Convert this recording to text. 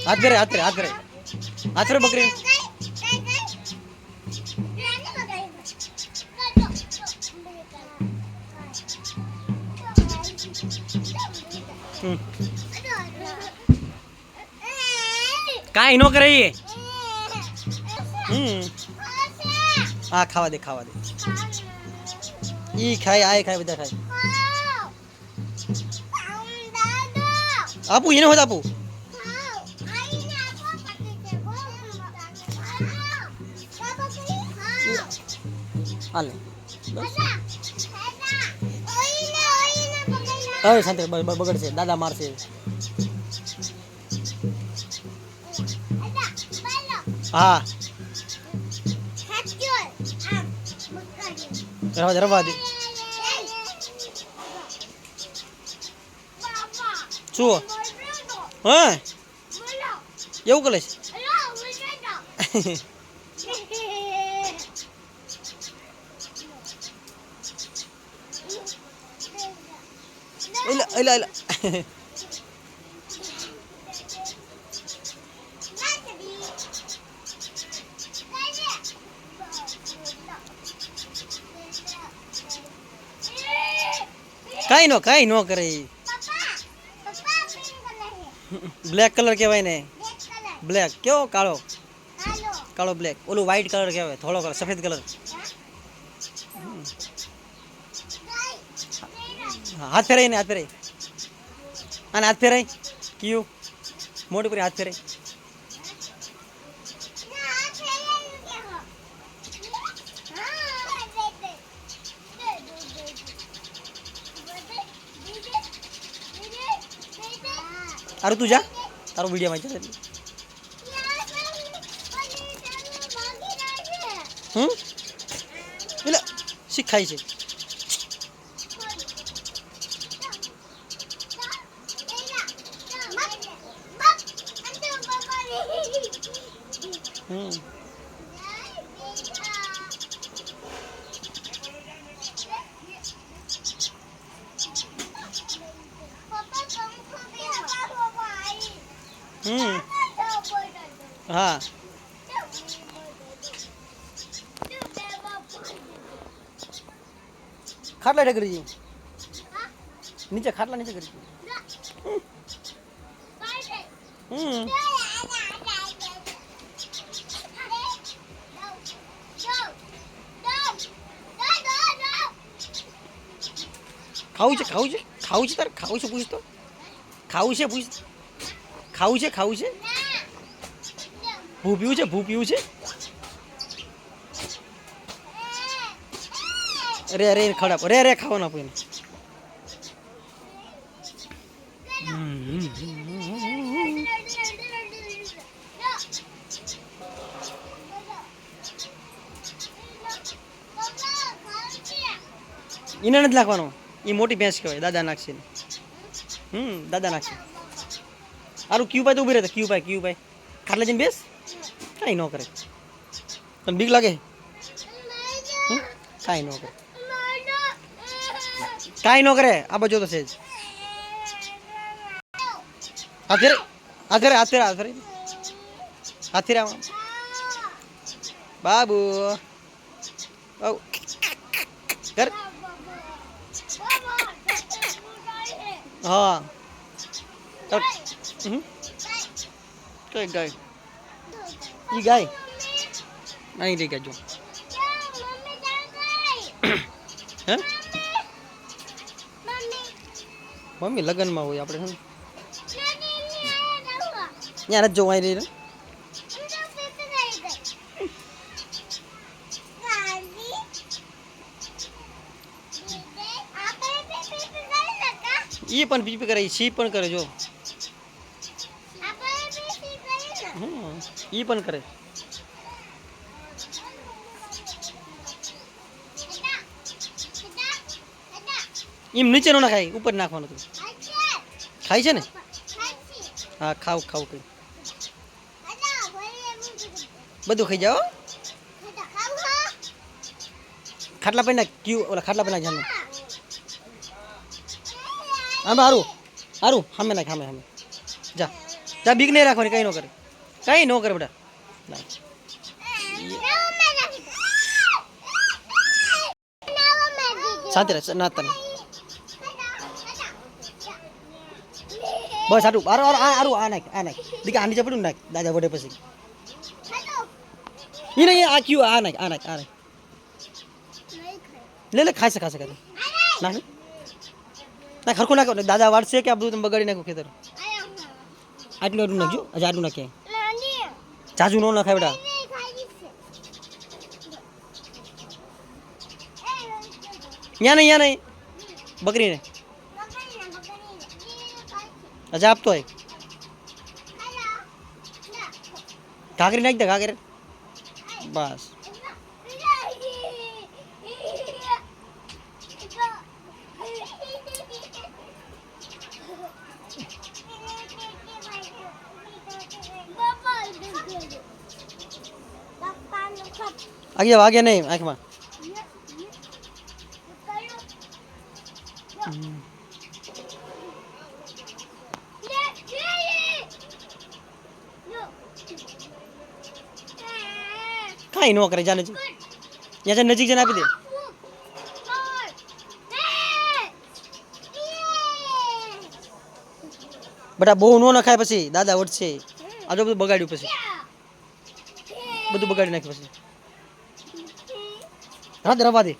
हाथ फेरे हाथ फेरे हाथ फेरे हाथ फेरे बकरी काई नो करे ये हाँ खावा दे ई खाए आए खाए बधा खाए आपू ये होता आपू हाले अरे शांति बगड़ से दादा मार से हाँ रवा दे શું હા એવું કરે છે એલા એલા એલા કાઈ નો કરે ब्लैक कलर कहवाय ने ब्लैक क्यों कालो कालो ब्लैक ओलू व्हाइट कलर कहवाय थोड़ो कलर सफेद कलर हाथ फेराई ने हाथ फेराई आने हाथ फेराई क्यों मोटी पूरी हाथ फेराई अरे तू जा तारो वीडियो में चल એટલે શીખાય છે हाँ खाटला टेक रही नीचे खाटला नीचे करी खाऊ छे खाऊ छे खाऊ छे तार खाऊ छे पूछ तो खाऊ छे पूछ खाऊ छे भू पीવું છે અરે અરે ખરાબ અરે અરે ખાવા ના આપો એને એને નથી નાખવાનો એ મોટી ભેંસ કહેવાય દાદા નાખશે દાદા નાખશે આરું ક્યુ ભાઈ તો ઉભી રહે ક્યુ ભાઈ ખાટલા જઈને બેસ કાંઈ ન કરે તને બીક લાગે કાંઈ ન કરે કાંઈ ન કરે આ બાજુ તો છે જ હાથે બાબુ કર હા કઈ ગાય ઈ ગાય નહીં લઈ ગયા જો હે મમ્મી લગ્નમાં હોય આપણે શું ત્યાં જ જોવાઈ રહી એ પણ પીપી કરે સી પણ કરે જો એ પણ કરે એમ નીચે નો નાખાય ઉપર નાખવાનું તું ખાય છે ને હા ખાવ કઈ બધું ખાઈ જાઓ ખાટલા પર ના ક્યુ ઓલા ખાટલા પર ના જાને આમાં હારું હામે નાખ હામે જા જા બીક નહીં રાખવાની, કંઈ ન કરે, કંઈ ન કરે બેટા. શાંતિ રહે ના તને બસ આટલું આરું આરું આ નાખ દીકા આની ચપડું નાખ દાદા વડે પછી ઈ નહીં આ ક્યુ આ નાખ લે ખાશે નાખ ના ખરખું નાખો દાદા વાળશે કે આ બધું તમે બગાડી નાખો ખેતર. આટલું નાખજો, હજી આટલું નાખીએ, જાજુ ન નાખાય બેટા. યા નહીં બકરીને હજી આપતો હોય ઘાઘરી નાખી દે ઘાઘરે બસ. વાગે નહીં આંખમાં. કાંઈ ન કરે જા નજીક, ત્યાં નજીક જઈને આપી દે. બેટા બહુ ન નખાય પછી દાદા વટશે. આ તો બધું બગાડ્યું પછી બધું બગાડી નાખ્યું પછી. હા રવા દે.